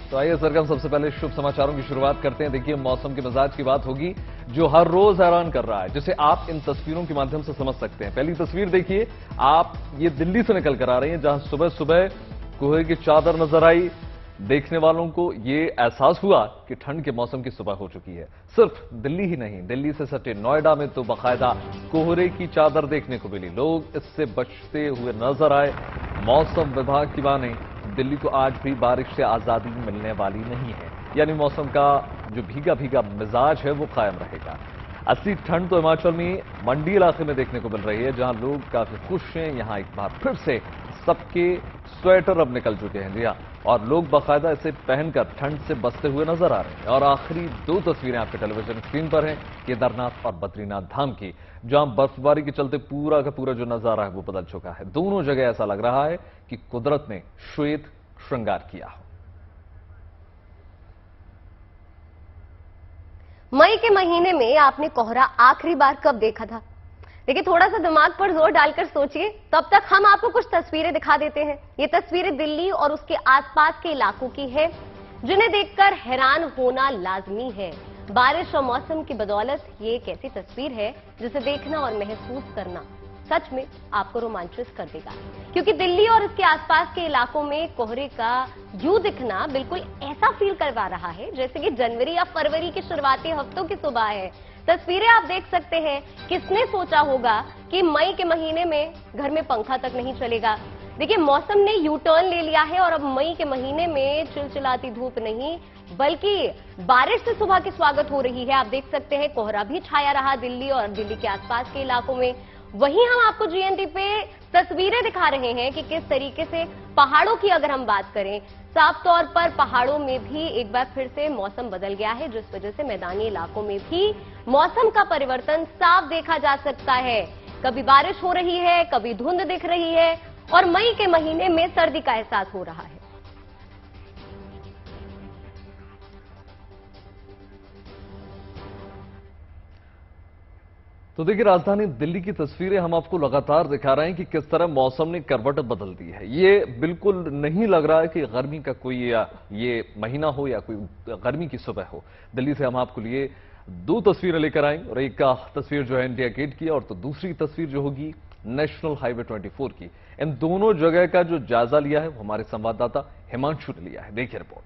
तो आइए सरगम, सबसे पहले शुभ समाचारों की शुरुआत करते हैं। देखिए, मौसम के मिजाज की बात होगी जो हर रोज हैरान कर रहा है, जिसे आप इन तस्वीरों के माध्यम से समझ सकते हैं। पहली तस्वीर देखिए आप, ये दिल्ली से निकल कर आ रही है, जहां सुबह सुबह कोहरे की चादर नजर आई। देखने वालों को ये एहसास हुआ कि ठंड के मौसम की सुबह हो चुकी है। सिर्फ दिल्ली ही नहीं, दिल्ली से सटे नोएडा में तो बाकायदा कोहरे की चादर देखने को मिली। लोग इससे बचते हुए नजर आए। मौसम विभाग की माने दिल्ली को आज भी बारिश से आजादी मिलने वाली नहीं है, यानी मौसम का जो भीगा भीगा मिजाज है वो कायम रहेगा। असली ठंड तो हिमाचल में मंडी इलाके में देखने को मिल रही है, जहां लोग काफी खुश हैं। यहां एक बार फिर से सबके स्वेटर अब निकल चुके हैं, जी हाँ, और लोग बाकायदा इसे पहनकर ठंड से बचते हुए नजर आ रहे हैं। और आखिरी दो तस्वीरें आपके टेलीविजन स्क्रीन पर हैं, केदारनाथ और बद्रीनाथ धाम की, जहां बर्फबारी के चलते पूरा का पूरा जो नजारा है वो बदल चुका है। दोनों जगह ऐसा लग रहा है कि कुदरत ने श्वेत श्रृंगार किया हो। मई के महीने में आपने कोहरा आखिरी बार कब देखा था? देखिए, थोड़ा सा दिमाग पर जोर डालकर सोचिए, तब तक हम आपको कुछ तस्वीरें दिखा देते हैं। ये तस्वीरें दिल्ली और उसके आसपास के इलाकों की है, जिन्हें देखकर हैरान होना लाजमी है। बारिश और मौसम की बदौलत ये एक ऐसी तस्वीर है जिसे देखना और महसूस करना सच में आपको रोमांचित कर देगा, क्योंकि दिल्ली और इसके आसपास के इलाकों में कोहरे का यूं दिखना बिल्कुल ऐसा फील करवा रहा है जैसे कि जनवरी या फरवरी के शुरुआती हफ्तों की सुबह है। तस्वीरें आप देख सकते हैं। किसने सोचा होगा कि मई के महीने में घर में पंखा तक नहीं चलेगा। देखिए, मौसम ने यू टर्न ले लिया है और अब मई के महीने में चिलचिलाती धूप नहीं बल्कि बारिश से सुबह की स्वागत हो रही है। आप देख सकते हैं कोहरा भी छाया रहा दिल्ली और दिल्ली के आसपास के इलाकों में। वहीं हम आपको जीएनटी पे तस्वीरें दिखा रहे हैं कि किस तरीके से पहाड़ों की अगर हम बात करें, साफ तौर पर पहाड़ों में भी एक बार फिर से मौसम बदल गया है, जिस वजह से मैदानी इलाकों में भी मौसम का परिवर्तन साफ देखा जा सकता है। कभी बारिश हो रही है, कभी धुंध दिख रही है और मई के महीने में सर्दी का एहसास हो रहा है। तो देखिए, राजधानी दिल्ली की तस्वीरें हम आपको लगातार दिखा रहे हैं कि किस तरह मौसम ने करवट बदल दी है। ये बिल्कुल नहीं लग रहा है कि गर्मी का कोई या ये महीना हो या कोई गर्मी की सुबह हो। दिल्ली से हम आपको लिए दो तस्वीरें लेकर आए, और एक का तस्वीर जो है इंडिया गेट की, और तो दूसरी तस्वीर जो होगी नेशनल हाईवे 24 की। इन दोनों जगह का जो जायजा लिया है वो हमारे संवाददाता हिमांशु ने लिया है। देखिए रिपोर्ट।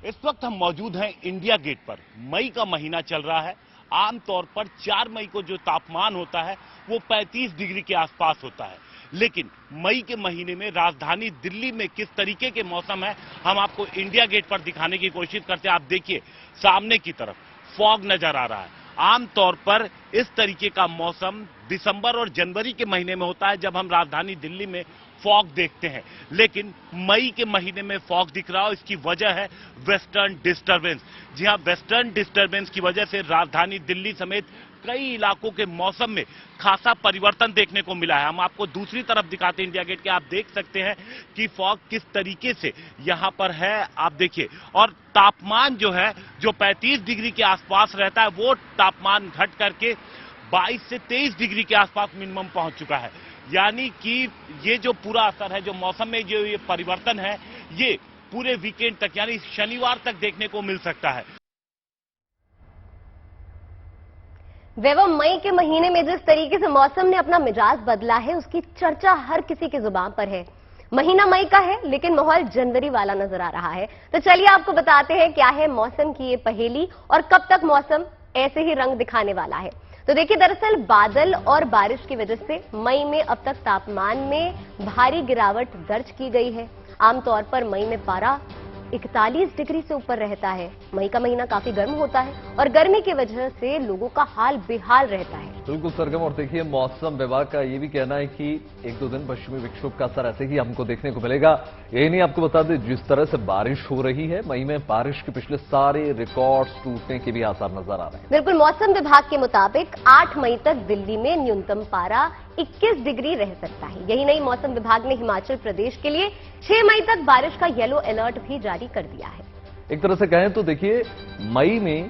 इस वक्त हम मौजूद हैं इंडिया गेट पर। मई का महीना चल रहा है। आमतौर पर 4 मई को जो तापमान होता है वो 35 डिग्री के आसपास होता है, लेकिन मई के महीने में राजधानी दिल्ली में किस तरीके के मौसम है हम आपको इंडिया गेट पर दिखाने की कोशिश करते हैं। आप देखिए, सामने की तरफ फॉग नजर आ रहा है। आमतौर पर इस तरीके का मौसम दिसंबर और जनवरी के महीने में होता है, जब हम राजधानी दिल्ली में फॉग देखते हैं, लेकिन मई के महीने में फॉग दिख रहा है। इसकी वजह है वेस्टर्न डिस्टर्बेंस। जी हां, वेस्टर्न डिस्टर्बेंस की वजह से राजधानी दिल्ली समेत कई इलाकों के मौसम में खासा परिवर्तन देखने को मिला है। हम आपको दूसरी तरफ दिखाते हैं इंडिया गेट के। आप देख सकते हैं कि फॉग किस तरीके से यहां पर है, आप देखिए। और तापमान जो है, जो 35 डिग्री के आसपास रहता है, वो तापमान घट करके 22 से 23 डिग्री के आसपास मिनिमम पहुंच चुका है। यानी कि ये जो पूरा असर है, जो मौसम में जो ये परिवर्तन है, ये पूरे वीकेंड तक यानी शनिवार तक देखने को मिल सकता है। वैभव, मई के महीने में जिस तरीके से मौसम ने अपना मिजाज बदला है, उसकी चर्चा हर किसी की जुबान पर है। महीना मई का है, लेकिन माहौल जनवरी वाला नजर आ रहा है। तो चलिए आपको बताते हैं क्या है मौसम की ये पहेली और कब तक मौसम ऐसे ही रंग दिखाने वाला है। तो देखिए, दरअसल बादल और बारिश की वजह से मई में अब तक तापमान में भारी गिरावट दर्ज की गई है। आमतौर पर मई में पारा 41 डिग्री से ऊपर रहता है। मई का महीना काफी गर्म होता है और गर्मी की वजह से लोगों का हाल बेहाल रहता है। बिल्कुल सरगम, और देखिए मौसम विभाग का ये भी कहना है कि 1-2 दिन पश्चिमी विक्षोभ का असर ऐसे ही हमको देखने को मिलेगा। यही नहीं, आपको बता दें जिस तरह से बारिश हो रही है, मई में बारिश के पिछले सारे रिकॉर्ड्स टूटने के भी आसार नजर आ रहे हैं। बिल्कुल, मौसम विभाग के मुताबिक 8 मई तक दिल्ली में न्यूनतम पारा 21 डिग्री रह सकता है। यही नहीं, मौसम विभाग ने हिमाचल प्रदेश के लिए 6 मई तक बारिश का येलो अलर्ट भी जारी कर दिया है। एक तरह से कहें तो देखिए, मई में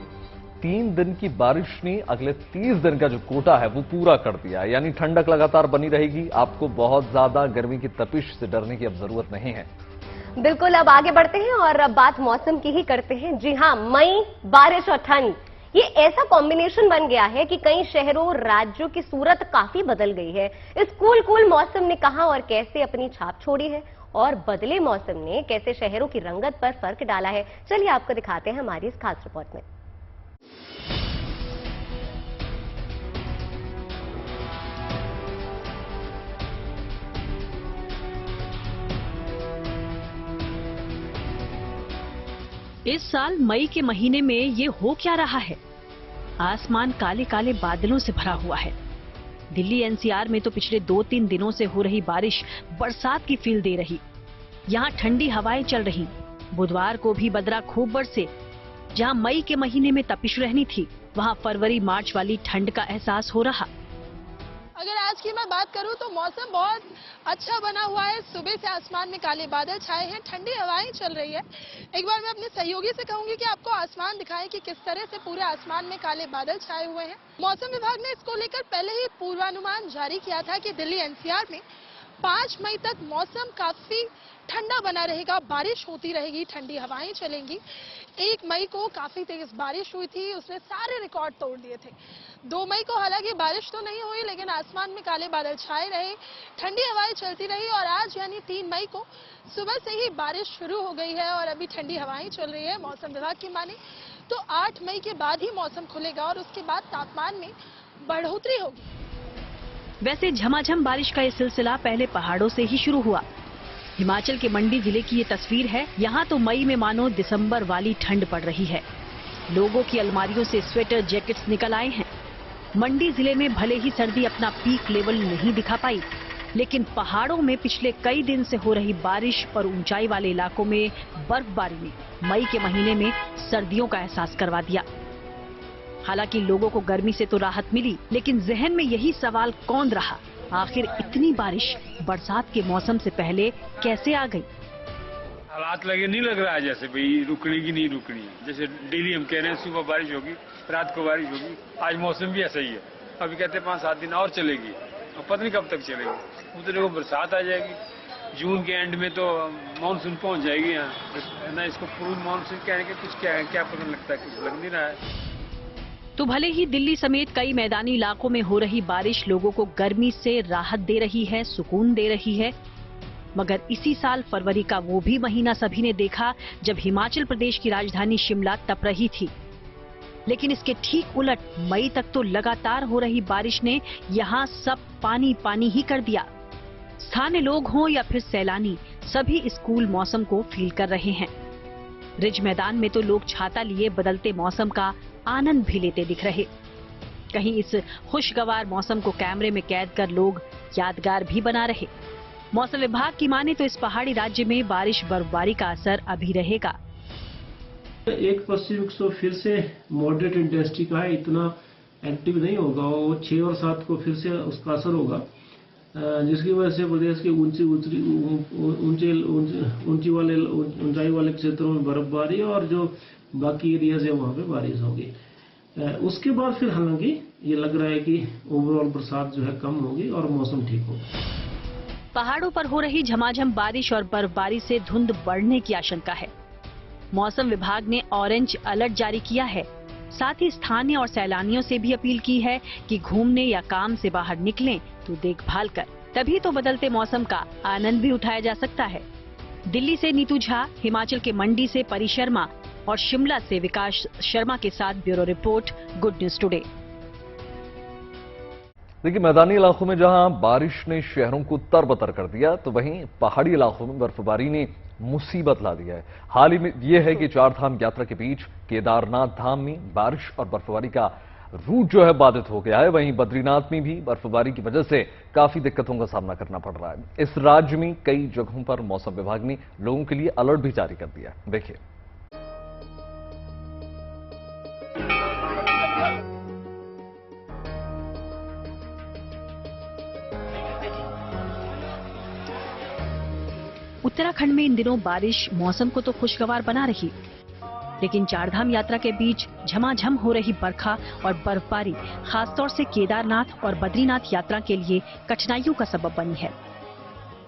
3 दिन की बारिश ने अगले 30 दिन का जो कोटा है वो पूरा कर दिया है। यानी ठंडक लगातार बनी रहेगी। आपको बहुत ज्यादा गर्मी की तपिश से डरने की अब जरूरत नहीं है। बिल्कुल, अब आगे बढ़ते हैं और अब बात मौसम की ही करते हैं। जी हाँ, मई, बारिश और ठंड, ये ऐसा कॉम्बिनेशन बन गया है कि कई शहरों राज्यों की सूरत काफी बदल गई है। इस कूल मौसम ने कहां और कैसे अपनी छाप छोड़ी है और बदले मौसम ने कैसे शहरों की रंगत पर फर्क डाला है, चलिए आपको दिखाते हैं हमारी इस खास रिपोर्ट में। इस साल मई के महीने में ये हो क्या रहा है? आसमान काले काले बादलों से भरा हुआ है। दिल्ली एनसीआर में तो पिछले 2-3 दिनों से हो रही बारिश बरसात की फील दे रही। यहाँ ठंडी हवाएं चल रही। बुधवार को भी बदरा खूब बरसे। जहाँ मई के महीने में तपिश रहनी थी, वहाँ फरवरी मार्च वाली ठंड का एहसास हो रहा। अगर आज की मैं बात करूं तो मौसम बहुत अच्छा बना हुआ है। सुबह से आसमान में काले बादल छाए हैं, ठंडी हवाएं चल रही है। एक बार मैं अपने सहयोगी से कहूंगी कि आपको आसमान दिखाएं कि किस तरह से पूरे आसमान में काले बादल छाए हुए हैं। मौसम विभाग ने इसको लेकर पहले ही पूर्वानुमान जारी किया था कि दिल्ली एनसीआर में 5 मई तक मौसम काफी ठंडा बना रहेगा, बारिश होती रहेगी, ठंडी हवाएं चलेंगी। 1 मई को काफी तेज बारिश हुई थी, उसने सारे रिकॉर्ड तोड़ दिए थे। 2 मई को हालांकि बारिश तो नहीं हुई, लेकिन आसमान में काले बादल छाए रहे, ठंडी हवाएं चलती रही और आज यानी 3 मई को सुबह से ही बारिश शुरू हो गई है और अभी ठंडी हवाएं चल रही है। मौसम विभाग की माने तो 8 मई के बाद ही मौसम खुलेगा और उसके बाद तापमान में बढ़ोतरी होगी। वैसे झमाझम बारिश का ये सिलसिला पहले पहाड़ों से ही शुरू हुआ। हिमाचल के मंडी जिले की ये तस्वीर है। यहाँ तो मई में मानो दिसंबर वाली ठंड पड़ रही है। लोगों की अलमारियों से स्वेटर जैकेट्स निकल आए हैं। मंडी जिले में भले ही सर्दी अपना पीक लेवल नहीं दिखा पाई, लेकिन पहाड़ों में पिछले कई दिन से हो रही बारिश और ऊंचाई वाले इलाकों में बर्फबारी ने मई के महीने में सर्दियों का एहसास करवा दिया। हालांकि लोगों को गर्मी से तो राहत मिली, लेकिन जहन में यही सवाल कौंध रहा, आखिर इतनी बारिश बरसात के मौसम से पहले कैसे आ गई? हालात लगे नहीं लग रहा है जैसे भाई रुकनी की नहीं रुकनी। जैसे डेली हम कह रहे हैं सुबह बारिश होगी, रात को बारिश होगी, आज मौसम भी ऐसा ही है। अभी कहते हैं 5-7 दिन और चलेगी और पता नहीं कब तक चलेगी। उधर को बरसात आ जाएगी। जून के एंड में तो मानसून पहुंच जाएगी यहाँ ना। इसको पूर्व मानसून कहने के कुछ क्या पता लगता है, कुछ लग नहीं रहा है। तो भले ही दिल्ली समेत कई मैदानी इलाकों में हो रही बारिश लोगों को गर्मी से राहत दे रही है, सुकून दे रही है, मगर इसी साल फरवरी का वो भी महीना सभी ने देखा जब हिमाचल प्रदेश की राजधानी शिमला तप रही थी। लेकिन इसके ठीक उलट मई तक तो लगातार हो रही बारिश ने यहाँ सब पानी पानी ही कर दिया। स्थानीय लोग हों या फिर सैलानी, सभी इस कूल मौसम को फील कर रहे हैं। रिज मैदान में तो लोग छाता लिए बदलते मौसम का आनंद भी लेते दिख रहे। कहीं इस खुशगवार मौसम को कैमरे में कैद कर लोग यादगार भी बना रहे। मौसम विभाग की माने तो इस पहाड़ी राज्य में बारिश बर्फबारी का असर अभी रहेगा। एक पश्चिमी विक्षोभ फिर से मॉडरेट इंटेंसिटी का है, इतना एक्टिव नहीं होगा। वो 6 और 7 को फिर से उसका असर होगा, जिसकी वजह से प्रदेश के ऊंचाई वाले क्षेत्रों में बर्फबारी और जो बाकी एरियाज है वहां पे बारिश होगी। उसके बाद फिर हालांकि ये लग रहा है कि ओवरऑल बरसात जो है कम होगी और मौसम ठीक होगा। पहाड़ों पर हो रही झमाझम बारिश और बर्फबारी से धुंध बढ़ने की आशंका है। मौसम विभाग ने ऑरेंज अलर्ट जारी किया है। साथ ही स्थानीय और सैलानियों से भी अपील की है कि घूमने या काम से बाहर निकलें तो देखभाल कर, तभी तो बदलते मौसम का आनंद भी उठाया जा सकता है। दिल्ली से नीतू झा, हिमाचल के मंडी से परी शर्मा और शिमला से विकास शर्मा के साथ bureau report, good news today. देखिए, मैदानी इलाकों में जहां बारिश ने शहरों को तरबतर कर दिया, तो वहीं पहाड़ी इलाकों में बर्फबारी ने मुसीबत ला दिया है। हाल ही में यह है कि 4 धाम यात्रा के बीच केदारनाथ धाम में बारिश और बर्फबारी का रूट जो है बाधित हो गया है। वहीं बद्रीनाथ में भी बर्फबारी की वजह से काफी दिक्कतों का सामना करना पड़ रहा है। इस राज्य में कई जगहों पर मौसम विभाग ने लोगों के लिए अलर्ट भी जारी कर दिया। देखिए, उत्तराखंड में इन दिनों बारिश मौसम को तो खुशगवार बना रही, लेकिन 4 धाम यात्रा के बीच झमाझम हो रही बरखा और बर्फबारी खासतौर से केदारनाथ और बद्रीनाथ यात्रा के लिए कठिनाइयों का सबब बनी है।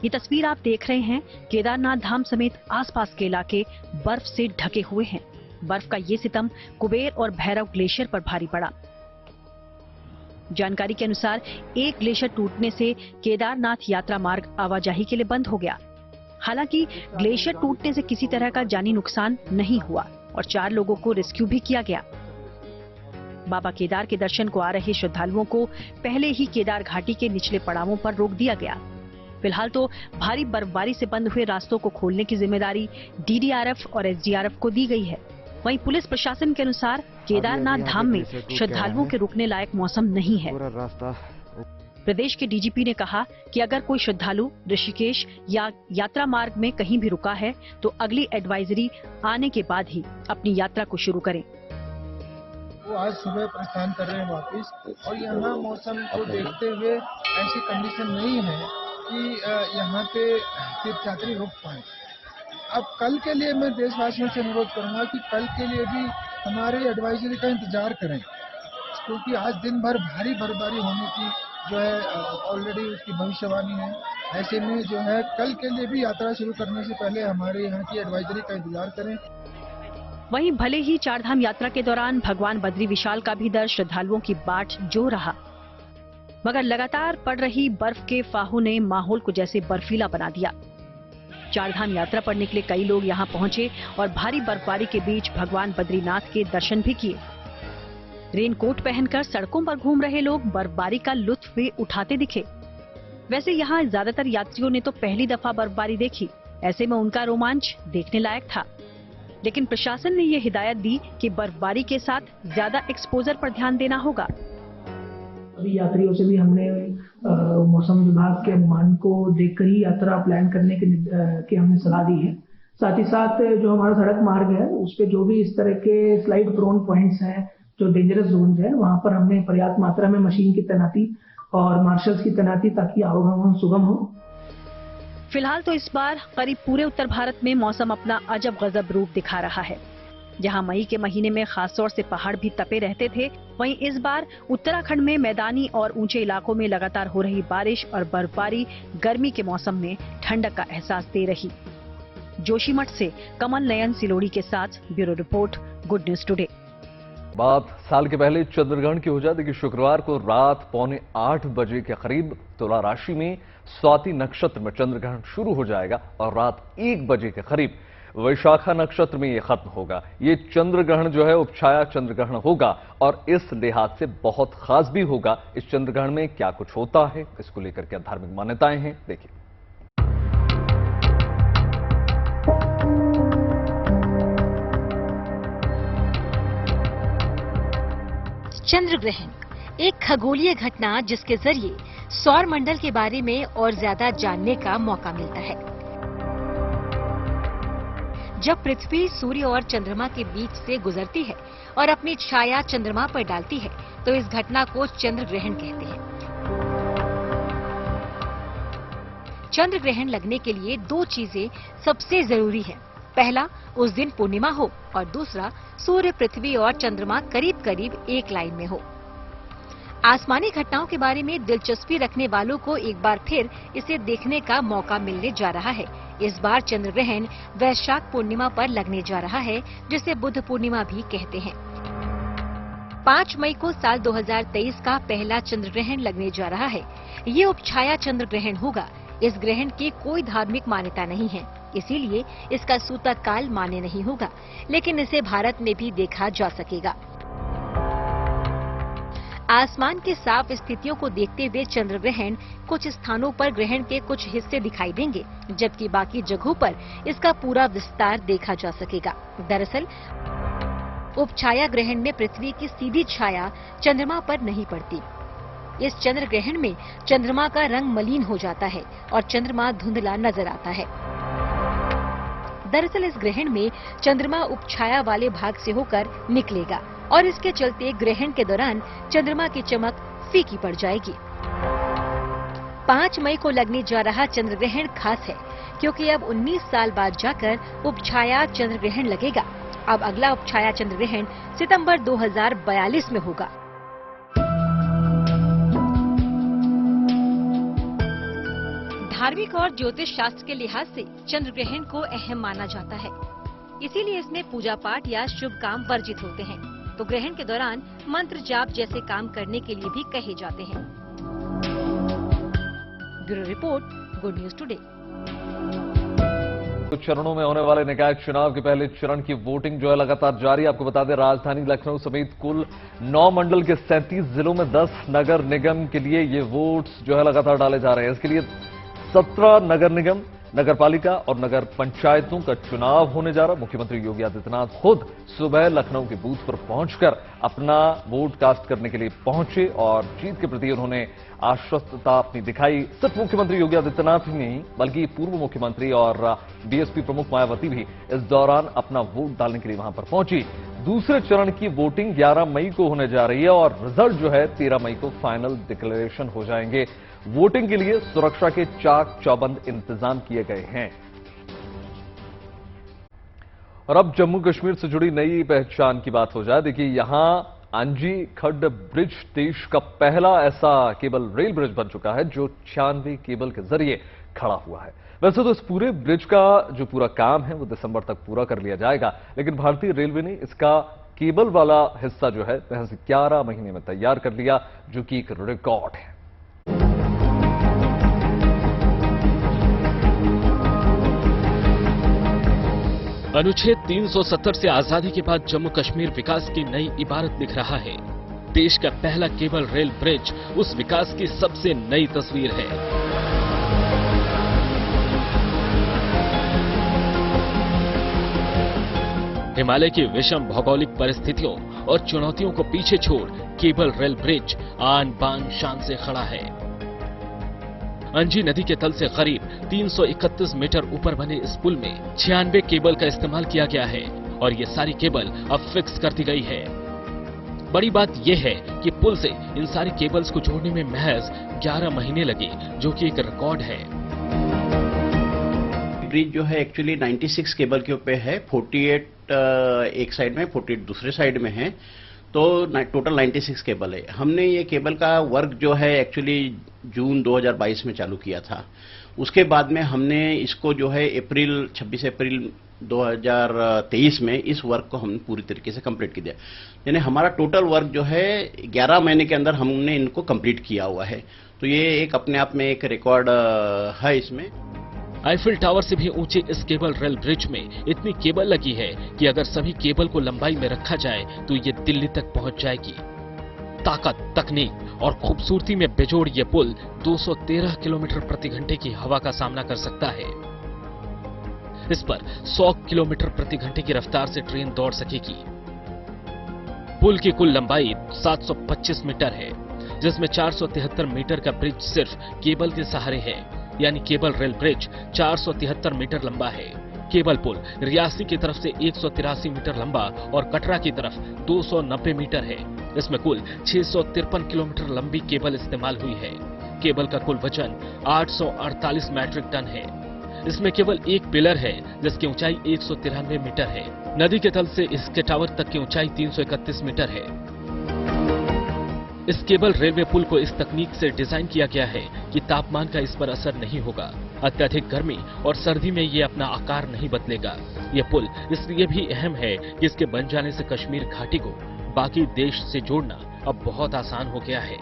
ये तस्वीर आप देख रहे हैं, केदारनाथ धाम समेत आसपास के इलाके बर्फ से ढके हुए हैं। बर्फ का ये सितम कुबेर और भैरव ग्लेशियर पर भारी पड़ा। जानकारी के अनुसार एक ग्लेशियर टूटने से केदारनाथ यात्रा मार्ग आवाजाही के लिए बंद हो गया। हालांकि ग्लेशियर टूटने से किसी तरह का जानी नुकसान नहीं हुआ और 4 लोगों को रेस्क्यू भी किया गया। बाबा केदार के दर्शन को आ रहे श्रद्धालुओं को पहले ही केदार घाटी के निचले पड़ावों पर रोक दिया गया। फिलहाल तो भारी बर्फबारी से बंद हुए रास्तों को खोलने की जिम्मेदारी डीडीआरएफ और एसडीआरएफ को दी गई है। वहीं पुलिस प्रशासन के अनुसार केदारनाथ धाम में श्रद्धालुओं के रुकने लायक मौसम नहीं है। प्रदेश के डीजीपी ने कहा कि अगर कोई श्रद्धालु ऋषिकेश या यात्रा मार्ग में कहीं भी रुका है तो अगली एडवाइजरी आने के बाद ही अपनी यात्रा को शुरू करें। वो आज सुबह प्रस्थान कर रहे हैं वापस, और यहाँ मौसम को देखते हुए ऐसी कंडीशन नहीं है कि यहाँ पे तीर्थयात्री रुक पाए। अब कल के लिए मैं देशवासियों से अनुरोध करूंगा कि कल के लिए भी हमारे एडवाइजरी का इंतजार करें, क्योंकि आज दिन भर भारी बर्फबारी होने की जो है ऑलरेडी उसकी भविष्यवाणी है। ऐसे में जो है कल के लिए भी यात्रा शुरू करने से पहले हमारे यहाँ की एडवाइजरी का इंतजार करें। वहीं भले ही चारधाम यात्रा के दौरान भगवान बद्री विशाल का भी दर श्रद्धालुओं की बाट जो रहा, मगर लगातार पड़ रही बर्फ के फाहों ने माहौल को जैसे बर्फीला बना दिया। चारधाम यात्रा पर निकले कई लोग यहां पहुंचे और भारी बर्फबारी के बीच भगवान बद्रीनाथ के दर्शन भी किए। रेनकोट पहनकर सड़कों पर घूम रहे लोग बर्फबारी का लुत्फ भी उठाते दिखे। वैसे यहां ज्यादातर यात्रियों ने तो पहली दफा बर्फबारी देखी, ऐसे में उनका रोमांच देखने लायक था। लेकिन प्रशासन ने ये हिदायत दी कि बर्फबारी के साथ ज्यादा एक्सपोजर पर ध्यान देना होगा। अभी यात्रियों से भी हमने मौसम विभाग के अनुमान को देखकर ही यात्रा प्लान करने की हमने सलाह दी है। साथ ही साथ जो हमारा सड़क मार्ग है उस पे जो भी इस तरह के स्लाइड प्रोन पॉइंट्स हैं, जो डेंजरस जोन है, वहां पर हमने पर्याप्त मात्रा में मशीन की तैनाती और मार्शल्स की तैनाती ताकि आवागमन सुगम हो। फिलहाल तो इस बार करीब पूरे उत्तर भारत में मौसम अपना अजब गजब रूप दिखा रहा है। जहां मई के महीने में खासतौर से पहाड़ भी तपे रहते थे, वहीं इस बार उत्तराखंड में मैदानी और ऊंचे इलाकों में लगातार हो रही बारिश और बर्फबारी गर्मी के मौसम में ठंडक का एहसास दे रही। जोशीमठ से कमल नयन सिलोड़ी के साथ bureau report, good news today. बात साल के पहले चंद्रग्रहण की हो जाए। देखिए, शुक्रवार को रात 7:45 बजे के करीब तुला राशि में स्वाति नक्षत्र में चंद्रग्रहण शुरू हो जाएगा और रात 1 बजे के करीब वैशाखा नक्षत्र में ये खत्म होगा। ये चंद्रग्रहण जो है उपछाया चंद्रग्रहण होगा और इस लिहाज से बहुत खास भी होगा। इस चंद्रग्रहण में क्या कुछ होता है, इसको लेकर क्या धार्मिक मान्यताएं हैं, देखिए। चंद्रग्रहण एक खगोलीय घटना जिसके जरिए सौर मंडल के बारे में और ज्यादा जानने का मौका मिलता है। जब पृथ्वी सूर्य और चंद्रमा के बीच से गुजरती है और अपनी छाया चंद्रमा पर डालती है तो इस घटना को चंद्रग्रहण कहते हैं। चंद्रग्रहण लगने के लिए 2 चीजें सबसे जरूरी है। पहला, उस दिन पूर्णिमा हो और दूसरा, सूर्य, पृथ्वी और चंद्रमा करीब करीब एक लाइन में हो। आसमानी घटनाओं के बारे में दिलचस्पी रखने वालों को एक बार फिर इसे देखने का मौका मिलने जा रहा है। इस बार चंद्रग्रहण वैशाख पूर्णिमा पर लगने जा रहा है, जिसे बुद्ध पूर्णिमा भी कहते हैं। 5 मई को साल 2023 का पहला चंद्रग्रहण लगने जा रहा है। ये उपछाया चंद्रग्रहण होगा। इस ग्रहण की कोई धार्मिक मान्यता नहीं है, इसीलिए इसका सूतक काल मान्य नहीं होगा, लेकिन इसे भारत में भी देखा जा सकेगा। आसमान की साफ स्थितियों को देखते हुए चंद्रग्रहण कुछ स्थानों पर ग्रहण के कुछ हिस्से दिखाई देंगे, जबकि बाकी जगहों पर इसका पूरा विस्तार देखा जा सकेगा। दरअसल उपछाया ग्रहण में पृथ्वी की सीधी छाया चंद्रमा पर नहीं पड़ती। इस चंद्र ग्रहण में चंद्रमा का रंग मलिन हो जाता है और चंद्रमा धुंधला नजर आता है। दरअसल इस ग्रहण में चंद्रमा उपछाया वाले भाग से होकर निकलेगा और इसके चलते ग्रहण के दौरान चंद्रमा की चमक फीकी पड़ जाएगी। 5 मई को लगने जा रहा चंद्र ग्रहण खास है, क्योंकि अब 19 साल बाद जाकर उपछाया चंद्र ग्रहण लगेगा। अब अगला उपछाया चंद्र ग्रहण सितंबर 2042 में होगा। धार्मिक और ज्योतिष शास्त्र के लिहाज से चंद्र ग्रहण को अहम माना जाता है, इसीलिए इसमें पूजा पाठ या शुभ काम वर्जित होते हैं, तो ग्रहण के दौरान मंत्र जाप जैसे काम करने के लिए भी कहे जाते हैं। Bureau report, good news today. कुछ चरणों में होने वाले निकाय चुनाव के पहले चरण की वोटिंग जो है लगातार जारी। आपको बता दें, राजधानी लखनऊ समेत कुल 9 मंडल के 37 जिलों में 10 नगर निगम के लिए ये वोट्स जो है लगातार डाले जा रहे हैं। इसके लिए 17 नगर निगम, नगर पालिका और नगर पंचायतों का चुनाव होने जा रहा। मुख्यमंत्री योगी आदित्यनाथ खुद सुबह लखनऊ के बूथ पर पहुंचकर अपना वोट कास्ट करने के लिए पहुंचे और जीत के प्रति उन्होंने आश्वस्तता अपनी दिखाई। सिर्फ मुख्यमंत्री योगी आदित्यनाथ ही नहीं, बल्कि पूर्व मुख्यमंत्री और बीएसपी प्रमुख मायावती भी इस दौरान अपना वोट डालने के लिए वहां पर पहुंची। दूसरे चरण की वोटिंग 11 मई को होने जा रही है और रिजल्ट जो है 13 मई को फाइनल डिक्लेरेशन हो जाएंगे। वोटिंग के लिए सुरक्षा के चाक चौबंद इंतजाम किए गए हैं। और अब जम्मू कश्मीर से जुड़ी नई पहचान की बात हो जाए। देखिए, यहां अंजी खड्ड ब्रिज देश का पहला ऐसा केबल रेल ब्रिज बन चुका है जो 96 केबल के जरिए खड़ा हुआ है। वैसे तो इस पूरे ब्रिज का जो पूरा काम है वो दिसंबर तक पूरा कर लिया जाएगा, लेकिन भारतीय रेलवे ने इसका केबल वाला हिस्सा जो है महज 11 महीने में तैयार कर लिया, जो कि एक रिकॉर्ड है। अनुच्छेद 370 से आजादी के बाद जम्मू कश्मीर विकास की नई इबारत दिख रहा है। देश का पहला केबल रेल ब्रिज उस विकास की सबसे नई तस्वीर है। हिमालय की विषम भौगोलिक परिस्थितियों और चुनौतियों को पीछे छोड़ केबल रेल ब्रिज आन बान शान से खड़ा है। अंजी नदी के तल से करीब 331 मीटर ऊपर बने इस पुल में 96 केबल का इस्तेमाल किया गया है और ये सारी केबल अब फिक्स कर दी गई है। बड़ी बात यह है कि पुल से इन सारी केबल्स को जोड़ने में महज 11 महीने लगे, जो कि एक रिकॉर्ड है। ब्रिज जो है एक्चुअली 96 केबल के ऊपर है, 48 एक साइड में, 48 दूसरे साइड में है, तो टोटल 96 केबल है। हमने ये केबल का वर्क जो है एक्चुअली जून 2022 में चालू किया था। उसके बाद में हमने इसको जो है 26 अप्रैल 2023 में इस वर्क को हमने पूरी तरीके से कंप्लीट कर दिया। यानी हमारा टोटल वर्क जो है 11 महीने के अंदर हमने इनको कंप्लीट किया हुआ है। तो ये एक अपने आप में एक रिकॉर्ड है। इसमें आईफिल टावर से भी ऊंचे इस केबल रेल ब्रिज में इतनी केबल लगी है कि अगर सभी केबल को लंबाई में रखा जाए तो ये दिल्ली तक पहुंच जाएगी। ताकत, तकनीक और खूबसूरती में बेजोड़ ये पुल 213 किलोमीटर प्रति घंटे की हवा का सामना कर सकता है। इस पर 100 किलोमीटर प्रति घंटे की रफ्तार से ट्रेन दौड़ सकेगी। पुल की कुल लंबाई 725 मीटर है, जिसमें 473 मीटर का ब्रिज सिर्फ केबल के सहारे है, यानी केबल रेल ब्रिज 473 मीटर लंबा है। केबल पुल रियासी की तरफ से 183 मीटर लंबा और कटरा की तरफ 290 मीटर है। इसमें कुल 653 किलोमीटर लंबी केबल इस्तेमाल हुई है। केबल का कुल वजन 848 मैट्रिक टन है। इसमें केवल एक पिलर है जिसकी ऊंचाई 193 मीटर है। नदी के तल से इसके टावर तक की ऊंचाई 331 मीटर है। इस केबल रेलवे पुल को इस तकनीक से डिजाइन किया गया है कि तापमान का इस पर असर नहीं होगा। अत्यधिक गर्मी और सर्दी में ये अपना आकार नहीं बदलेगा। ये पुल इसलिए भी अहम है कि इसके बन जाने से कश्मीर घाटी को बाकी देश से जोड़ना अब बहुत आसान हो गया है।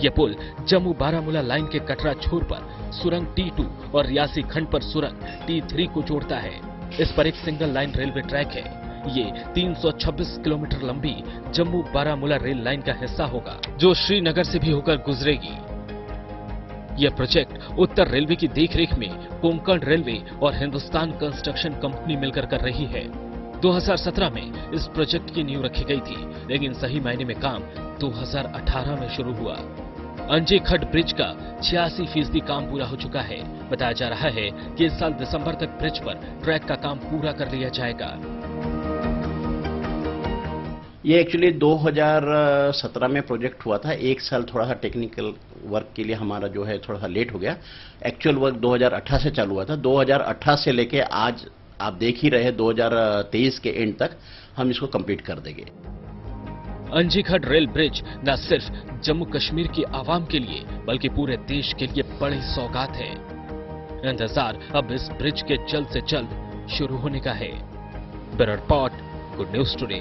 ये पुल जम्मू बारामूला लाइन के कटरा छोर पर सुरंग T2 और रियासी खंड पर सुरंग T3 को जोड़ता है। इस पर एक सिंगल लाइन रेलवे ट्रैक है। ये 326 किलोमीटर लंबी जम्मू बारामूला रेल लाइन का हिस्सा होगा, जो श्रीनगर से भी होकर गुजरेगी। यह प्रोजेक्ट उत्तर रेलवे की देखरेख में कोंकण रेलवे और हिंदुस्तान कंस्ट्रक्शन कंपनी मिलकर कर रही है। 2017 में इस प्रोजेक्ट की नींव रखी गई थी, लेकिन सही मायने में काम 2018 में शुरू हुआ। अंजी खड्ड ब्रिज का 86% काम पूरा हो चुका है। बताया जा रहा है कि इस साल दिसंबर तक ब्रिज पर ट्रैक का काम पूरा कर लिया जाएगा। ये एक्चुअली 2017 में प्रोजेक्ट हुआ था। एक साल थोड़ा सा टेक्निकल वर्क के लिए हमारा जो है थोड़ा सा लेट हो गया। एक्चुअल वर्क 2018 से चालू हुआ था। 2018 से लेके आज आप देख ही रहे 2023 के एंड तक हम इसको कंप्लीट कर देंगे। अंजी खड्ड रेल ब्रिज न सिर्फ जम्मू कश्मीर की आवाम के लिए बल्कि पूरे देश के लिए बड़ी सौगात है। इंतजार अब इस ब्रिज के जल्द से जल्द शुरू होने का है। Bureau report, good news today.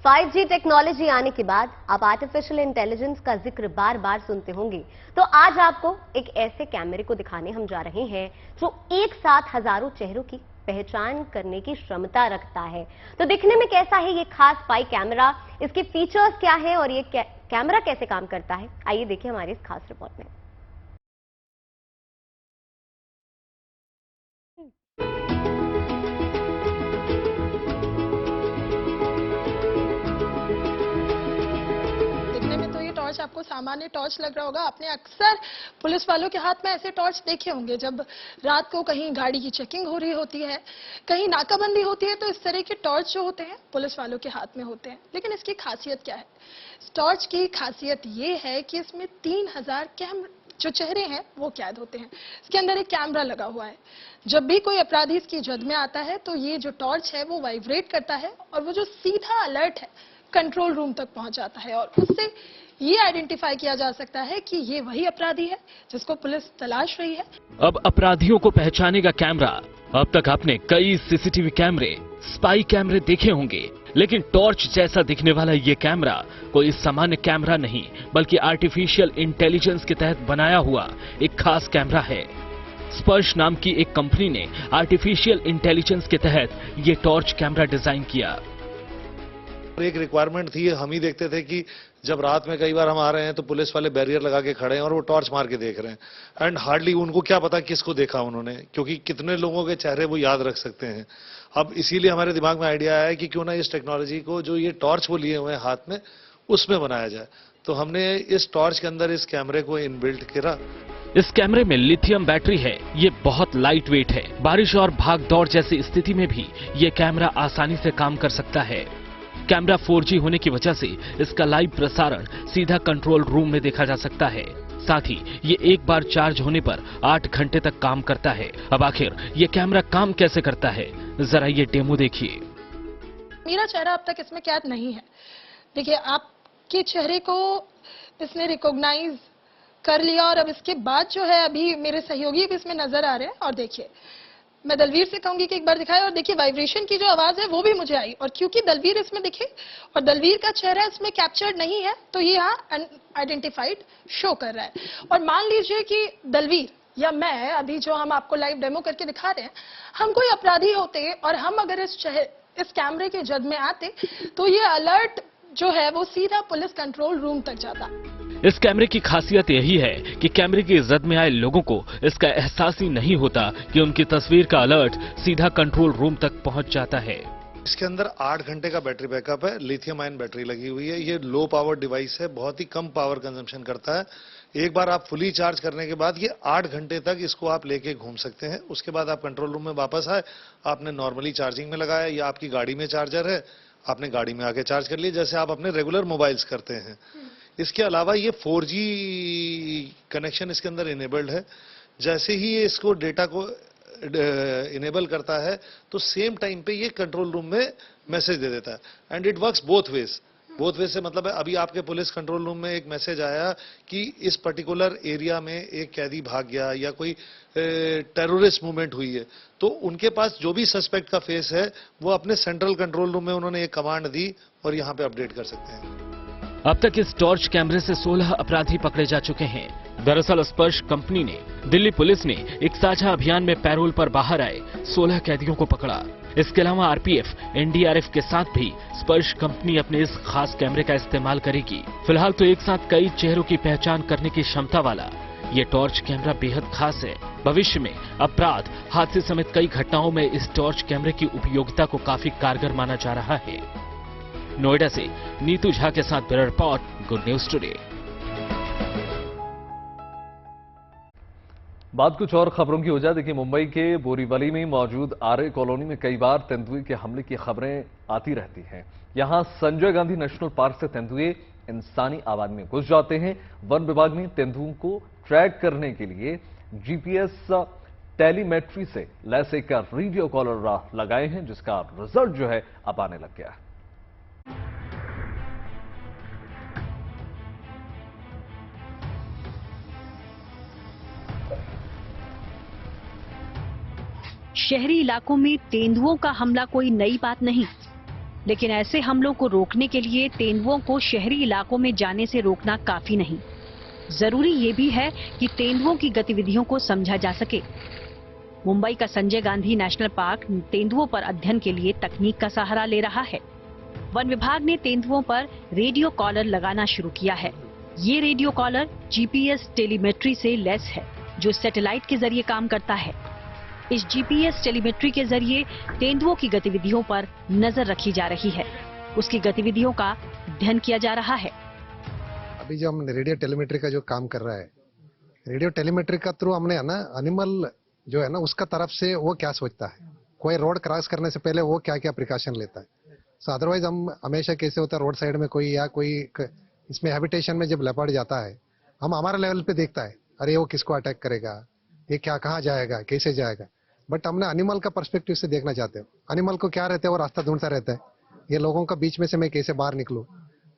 Five G technology आने के बाद आप आर्टिफिशियल इंटेलिजेंस का जिक्र बार बार सुनते होंगे, तो आज आपको एक ऐसे कैमरे को दिखाने हम जा रहे हैं जो एक साथ हजारों चेहरों की पहचान करने की क्षमता रखता है। तो दिखने में कैसा है ये खास स्पाई कैमरा, इसके फीचर्स क्या है और ये कैमरा कैसे काम करता है, आइए देखिए हमारी इस खास रिपोर्ट में। टॉर्च आपको सामान्य टॉर्च लग रहा होगा। आपने अक्सर पुलिस वालों के हाथ में ऐसे टॉर्च देखे होंगे जब रात को कहीं गाड़ी की चेकिंग हो रही होती है, कहीं नाकाबंदी होती है, तो इस तरह के टॉर्च जो होते हैं पुलिस वालों के हाथ में होते हैं। लेकिन इसकी खासियत क्या है? इस टॉर्च की खासियत ये है कि इसमें 3000 जो चेहरे हैं वो कैद होते हैं। इसके अंदर एक कैमरा लगा हुआ है। जब भी कोई अपराधी इसकी जद में आता है तो ये जो टॉर्च है वो वाइब्रेट करता है और वो जो सीधा अलर्ट है कंट्रोल रूम तक पहुंच जाता है और उससे ये आइडेंटिफाई किया जा सकता है कि ये वही अपराधी है जिसको पुलिस तलाश रही है। अब अपराधियों को पहचानेगा कैमरा। अब तक आपने कई सीसीटीवी कैमरे, स्पाई कैमरे देखे होंगे, लेकिन टॉर्च जैसा दिखने वाला ये कैमरा कोई सामान्य कैमरा नहीं, बल्कि आर्टिफिशियल इंटेलिजेंस के तहत बनाया हुआ एक खास कैमरा है। स्पर्श नाम की एक कंपनी ने आर्टिफिशियल इंटेलिजेंस के तहत ये टॉर्च कैमरा डिजाइन किया। एक रिक्वायरमेंट थी, हम ही देखते थे कि जब रात में कई बार हम आ रहे हैं तो पुलिस वाले बैरियर लगा के खड़े हैं और वो टॉर्च मार के देख रहे हैं एंड हार्डली उनको क्या पता किसको देखा उन्होंने, क्योंकि कितने लोगों के चेहरे वो याद रख सकते हैं। अब इसीलिए हमारे दिमाग में आइडिया आया कि क्यों ना इस टेक्नोलॉजी को जो ये टॉर्च वो लिए हुए हैं हाथ में उसमें बनाया जाए। तो हमने इस टॉर्च के अंदर इस कैमरे को इनबिल्ट करा। इस कैमरे में लिथियम बैटरी है। ये बहुत लाइट वेट है। बारिश और भाग दौड़ जैसी स्थिति में भी ये कैमरा आसानी से काम कर सकता है। कैमरा 4G होने की वजह से इसका लाइव प्रसारण सीधा कंट्रोल रूम में देखा जा सकता है। साथ ही ये एक बार चार्ज होने पर 8 घंटे तक काम करता है। अब आखिर ये कैमरा काम कैसे करता है, जरा ये डेमो देखिए। मेरा चेहरा अब तक इसमें कैद नहीं है। देखिए, आपके चेहरे को इसने रिकॉग्नाइज कर लिया और अब इसके बाद जो है अभी मेरे सहयोगी भी इसमें नजर आ रहे हैं। और देखिए, मैं दलवीर से कहूंगी कि एक बार दिखाए और देखिए वाइब्रेशन की जो आवाज है वो भी मुझे आई, और क्योंकि दलवीर इसमें दिखे और दलवीर का चेहरा इसमें कैप्चर्ड नहीं है तो ये यहाँ आइडेंटिफाइड शो कर रहा है। और मान लीजिए कि दलवीर या मैं अभी जो हम आपको लाइव डेमो करके दिखा रहे हैं, हम कोई अपराधी होते और हम अगर इस कैमरे के जद में आते तो ये अलर्ट जो है वो सीधा पुलिस कंट्रोल रूम तक जाता। इस कैमरे की खासियत यही है कि कैमरे की जद में आए लोगों को इसका एहसास ही नहीं होता कि उनकी तस्वीर का अलर्ट सीधा कंट्रोल रूम तक पहुंच जाता है। इसके अंदर 8 घंटे का बैटरी बैकअप है। लिथियम आयन बैटरी लगी हुई है। ये लो पावर डिवाइस है, बहुत ही कम पावर कंजम्पशन करता है। एक बार आप फुली चार्ज करने के बाद ये 8 घंटे तक इसको आप लेके घूम सकते हैं। उसके बाद आप कंट्रोल रूम में वापस आए, आपने नॉर्मली चार्जिंग में लगाया या आपकी गाड़ी में चार्जर है, आपने गाड़ी में आके चार्ज कर लिया जैसे आप अपने रेगुलर मोबाइल्स करते हैं। इसके अलावा ये 4G कनेक्शन इसके अंदर इनेबल्ड है। जैसे ही ये इसको डेटा को इनेबल करता है तो सेम टाइम पे ये कंट्रोल रूम में मैसेज दे देता है and it works both ways. Both ways से मतलब है अभी आपके पुलिस कंट्रोल रूम में एक मैसेज आया कि इस पर्टिकुलर एरिया में एक कैदी भाग गया या कोई टेररिस्ट मूवमेंट हुई है, तो उनके पास जो भी सस्पेक्ट का फेस है वो अपने सेंट्रल कंट्रोल रूम में उन्होंने एक कमांड दी और यहाँ पे अपडेट कर सकते हैं। अब तक इस टॉर्च कैमरे से 16 अपराधी पकड़े जा चुके हैं। दरअसल स्पर्श कंपनी ने, दिल्ली पुलिस ने एक साझा अभियान में पैरोल पर बाहर आए 16 कैदियों को पकड़ा। इसके अलावा आरपीएफ, एनडीआरएफ के साथ भी स्पर्श कंपनी अपने इस खास कैमरे का इस्तेमाल करेगी। फिलहाल तो एक साथ कई चेहरों की पहचान करने की क्षमता वाला ये टॉर्च कैमरा बेहद खास है। भविष्य में अपराध, हादसे समेत कई घटनाओं में इस टॉर्च कैमरे की उपयोगिता को काफी कारगर माना जा रहा है। नोएडा से नीतू झा के साथ bureau report, good news today. बात कुछ और खबरों की हो जाए। देखिए, मुंबई के बोरीवली में मौजूद आर्य कॉलोनी में कई बार तेंदुए के हमले की खबरें आती रहती हैं। यहां संजय गांधी नेशनल पार्क से तेंदुए इंसानी आबादी में घुस जाते हैं। वन विभाग ने तेंदुओं को ट्रैक करने के लिए जीपीएस टेलीमेट्री से लैस एक रेडियो कॉलर लगाए हैं, जिसका रिजल्ट जो है अब आने लग गया है। शहरी इलाकों में तेंदुओं का हमला कोई नई बात नहीं, लेकिन ऐसे हमलों को रोकने के लिए तेंदुओं को शहरी इलाकों में जाने से रोकना काफी नहीं। जरूरी ये भी है कि तेंदुओं की गतिविधियों को समझा जा सके। मुंबई का संजय गांधी नेशनल पार्क तेंदुओं पर अध्ययन के लिए तकनीक का सहारा ले रहा है। वन विभाग ने तेंदुओं पर रेडियो कॉलर लगाना शुरू किया है। ये रेडियो कॉलर जीपीएस टेलीमेट्री से लैस है, जो सैटेलाइट के जरिए काम करता है। इस जीपीएस टेलीमेट्री के जरिए तेंदुओं की गतिविधियों पर नजर रखी जा रही है, उसकी गतिविधियों का अध्ययन किया जा रहा है। अभी जो हम रेडियो टेलीमेट्री का जो काम कर रहा है, रेडियो टेलीमेट्री का थ्रू हमने है ना एनिमल जो है ना उसका तरफ से वो क्या सोचता है, कोई रोड क्रॉस करने से पहले वो क्या क्या प्रिकॉशन लेता है। सो अदरवाइज हम हमेशा कैसे होता है रोड साइड में कोई या कोई इसमें हैबिटेशन में जब लेपर्ड जाता है, हम हमारे लेवल पे देखता है अरे वो किसको अटैक करेगा, ये क्या कहाँ जाएगा, कैसे जाएगा। बट हमने एनिमल का पर्सपेक्टिव से देखना चाहते हो। एनिमल को क्या रहता है, वो रास्ता ढूंढता रहता है, ये लोगों का बीच में से मैं कैसे बाहर निकलूं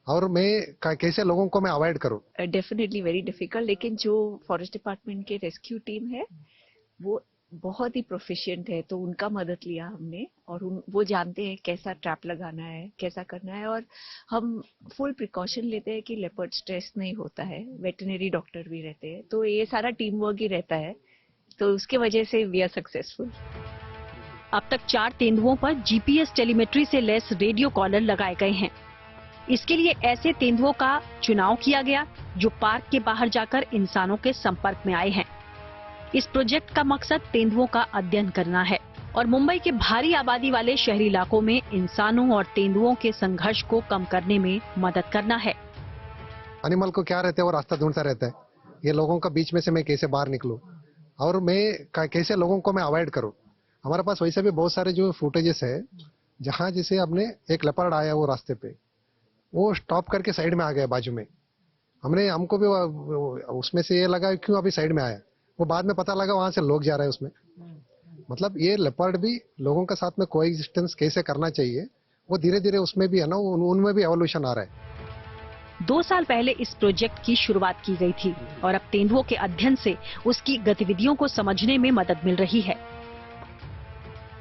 और मैं कैसे लोगों को मैं अवॉइड करूं। डेफिनेटली वेरी डिफिकल्ट, लेकिन जो फॉरेस्ट डिपार्टमेंट के रेस्क्यू टीम है वो बहुत ही प्रोफिशिएंट है, तो उनका मदद लिया हमने और वो जानते हैं कैसा ट्रैप लगाना है, कैसा करना है, और हम फुल प्रिकॉशन लेते हैं कि लेपर्ड स्ट्रेस नहीं होता है। वेटरनरी डॉक्टर भी रहते हैं, तो ये सारा टीम वर्क ही रहता है, तो उसके वजह से वी आर सक्सेसफुल। अब तक 4 तेंदुओं पर जीपीएस टेलीमेट्री से लैस रेडियो कॉलर लगाए गए हैं। इसके लिए ऐसे तेंदुओं का चुनाव किया गया जो पार्क के बाहर जाकर इंसानों के संपर्क में आए हैं। इस प्रोजेक्ट का मकसद तेंदुओं का अध्ययन करना है और मुंबई के भारी आबादी वाले शहरी इलाकों में इंसानों और तेंदुओं के संघर्ष को कम करने में मदद करना है। एनिमल को क्या रहता है, वो रास्ता ढूंढता रहता है, ये लोगों का बीच में से मैं कैसे बाहर निकलूं और मैं कैसे लोगों को मैं अवॉइड करूं। हमारे पास वैसे भी बहुत सारे जो फुटेजेस है जहां जैसे हमने एक लेपर्ड आया वो रास्ते पे, वो स्टॉप करके साइड में आ गया बाजू में, हमको भी उसमें से ये लगा क्यों अभी साइड में आया, वो बाद में पता लगा वहां से लोग जा रहे हैं उसमें। मतलब ये लेपर्ड भी लोगों के साथ में कोएग्जिस्टेंस कैसे करना चाहिए, वो धीरे धीरे उसमें भी है ना, उनमें भी एवोल्यूशन आ रहा है। 2 साल पहले इस प्रोजेक्ट की शुरुआत की गई थी और अब तेंदुओं के अध्ययन से उसकी गतिविधियों को समझने में मदद मिल रही है।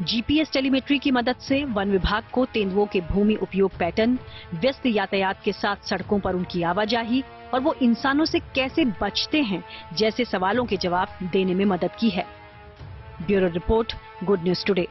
जीपीएस टेलीमेट्री की मदद से वन विभाग को तेंदुओं के भूमि उपयोग पैटर्न, व्यस्त यातायात के साथ सड़कों पर उनकी आवाजाही और वो इंसानों से कैसे बचते हैं जैसे सवालों के जवाब देने में मदद की है। Bureau report, good news today.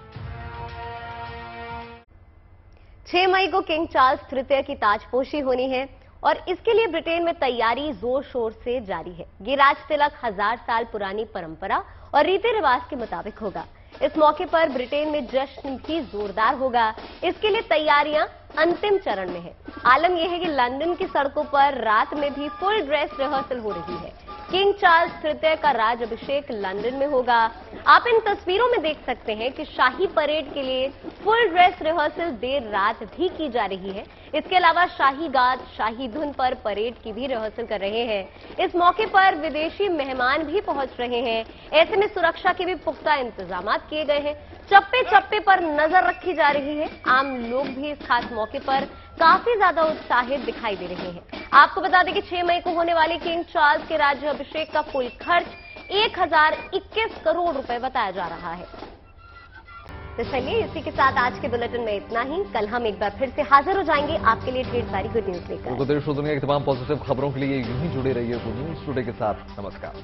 6 मई को किंग चार्ल्स तृतीय की ताजपोशी होनी है और इसके लिए ब्रिटेन में तैयारी जोर शोर से जारी है। ये राज तिलक 1000 साल पुरानी परंपरा और रीति रिवाज के मुताबिक होगा। इस मौके पर ब्रिटेन में जश्न भी जोरदार होगा। इसके लिए तैयारियां अंतिम चरण में है। आलम यह है कि लंदन की सड़कों पर रात में भी फुल ड्रेस रिहर्सल हो रही है। किंग चार्ल्स तृतीय का राज अभिषेक लंदन में होगा। आप इन तस्वीरों में देख सकते हैं कि शाही परेड के लिए फुल ड्रेस रिहर्सल देर रात भी की जा रही है। इसके अलावा शाही गाज, शाही धुन पर परेड की भी रिहर्सल कर रहे हैं। इस मौके पर विदेशी मेहमान भी पहुंच रहे हैं। ऐसे में सुरक्षा के भी पुख्ता इंतजाम किए गए हैं। चप्पे चप्पे पर नजर रखी जा रही है। आम लोग भी इस खास मौके पर काफी ज्यादा उत्साहित दिखाई दे रहे हैं। आपको बता दें कि 6 मई को होने वाले किंग चार्ल्स के राज्याभिषेक का कुल खर्च 1021 करोड़ रुपए बताया जा रहा है। तो चलिए इसी के साथ आज के बुलेटिन में इतना ही। कल हम एक बार फिर से हाजिर हो जाएंगे आपके लिए ढेर सारी गुड न्यूज लेकर। देश और दुनिया की तमाम पॉजिटिव खबरों के लिए यूं ही जुड़े रहिए गुड न्यूज टुडे के साथ। नमस्कार।